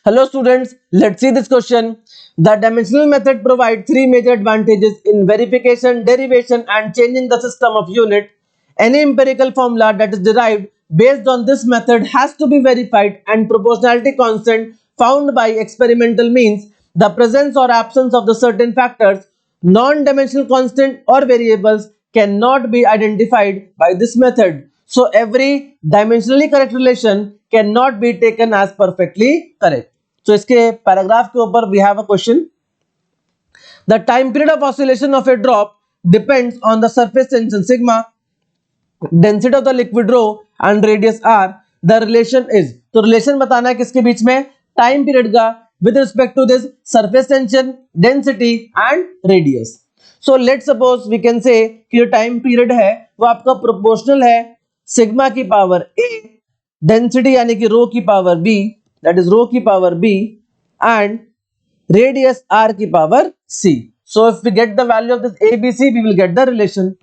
Hello students, let's see this question. The dimensional method provides three major advantages in verification, derivation and changing the system of unit. Any empirical formula that is derived based on this method has to be verified and proportionality constant found by experimental means. The presence or absence of the certain factors, non-dimensional constant or variables cannot be identified by this method. So every dimensionally correct relation cannot be taken as perfectly correct. So इसके paragraph के ऊपर we have a question. The time period of oscillation of a drop depends on the surface tension sigma, density of the liquid rho and radius r. The relation is, तो relation बताना है किसके बीच में, time period का with respect to this surface tension, density and radius. So let's suppose we can say कि जो time period है वो आपका प्रोपोर्शनल है सिग्मा की पावर a, डेंसिटी यानी कि रो की power b, that is rho की power b and radius r की power c. So if we get the value of this ABC, we will get the relation.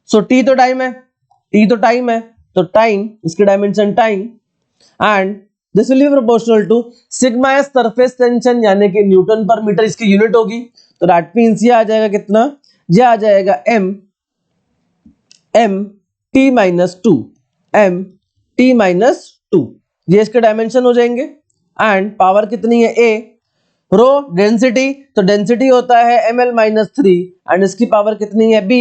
So t तो time है, तो time इसकी dimension time and this will be proportional to sigma s surface tension यानी कि Newton पर metre इसकी unit होगी. तो that means ये आ जाएगा कितना, ये आ जाएगा m t minus 2, ये इसके डायमेंशन हो जाएंगे एंड पावर कितनी है a, रो डेंसिटी, तो डेंसिटी होता है ml माइनस 3 एंड इसकी पावर कितनी है b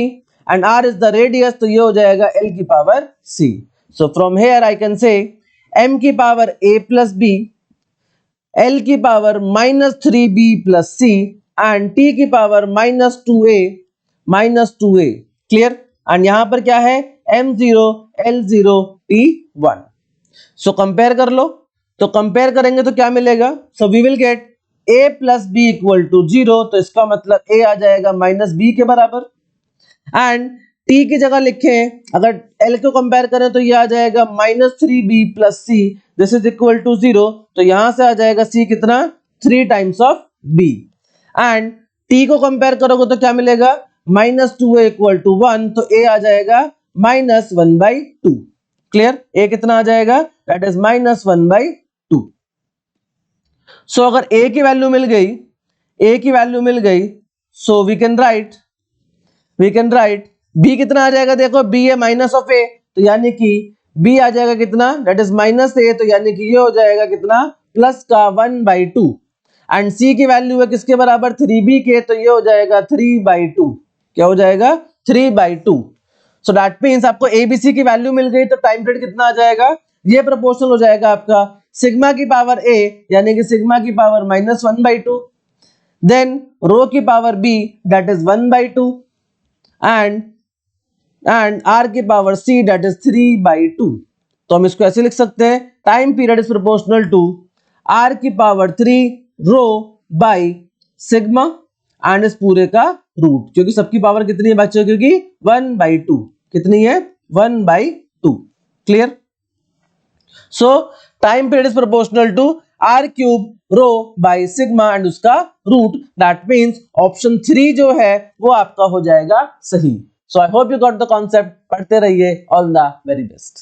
and r is the radius, तो ये हो जाएगा l की power c. So from here I can say m की power a plus b, l की power minus 3b plus c and t की power minus 2a. Clear. And यहां पर क्या है m0 l0 t1. So compare कर लो, तो compare करेंगे तो क्या मिलेगा, so we will get a plus b equal to 0, तो इसका मतलब a आ जाएगा माइनस बी के बराबर एंड t की जगह लिखें अगर l को कंपेयर करें तो ये आ जाएगा minus 3b plus c, this is equal to 0, तो यहां से आ जाएगा c कितना 3 times of b and t को कंपेयर करोगे तो क्या मिलेगा माइनस 2a इक्वल टू 1, तो a आ जाएगा माइनस 1/2. क्लियर. a कितना आ जाएगा, दैट इज माइनस 1/2. सो अगर a की वैल्यू मिल गई, so we can write b कितना आ जाएगा, देखो b है माइनस ऑफ a, तो यानी कि b आ जाएगा कितना, दैट इज माइनस a, तो यानी कि ये हो जाएगा कितना प्लस का 1/2 एंड c की वैल्यू है किसके बराबर 3b के, तो ये हो जाएगा 3/2. क्या हो जाएगा 3/2. सो दैट मींस आपको ABC की वैल्यू मिल गई, तो टाइम पीरियड कितना आ जाएगा, ये प्रोपोर्शनल हो जाएगा आपका सिग्मा की पावर a यानी कि सिग्मा की पावर माइनस 1/2, देन रो की power b that is 1/2 and r की पावर c दैट इज 3/2. तो हम इसको ऐसे लिख सकते हैं, time period is proportional to r की power 3 rho by sigma and इस पूरे का रूट, क्योंकि सबकी पावर कितनी है बच्चों, क्योंकि 1/2 कितनी है 1/2. Clear. So time period is proportional to r cube rho by sigma and उसका रूट. दैट मींस ऑप्शन 3 जो है वो आपका हो जाएगा सही. So I hope you got the concept. पढ़ते रहिए. All the very best.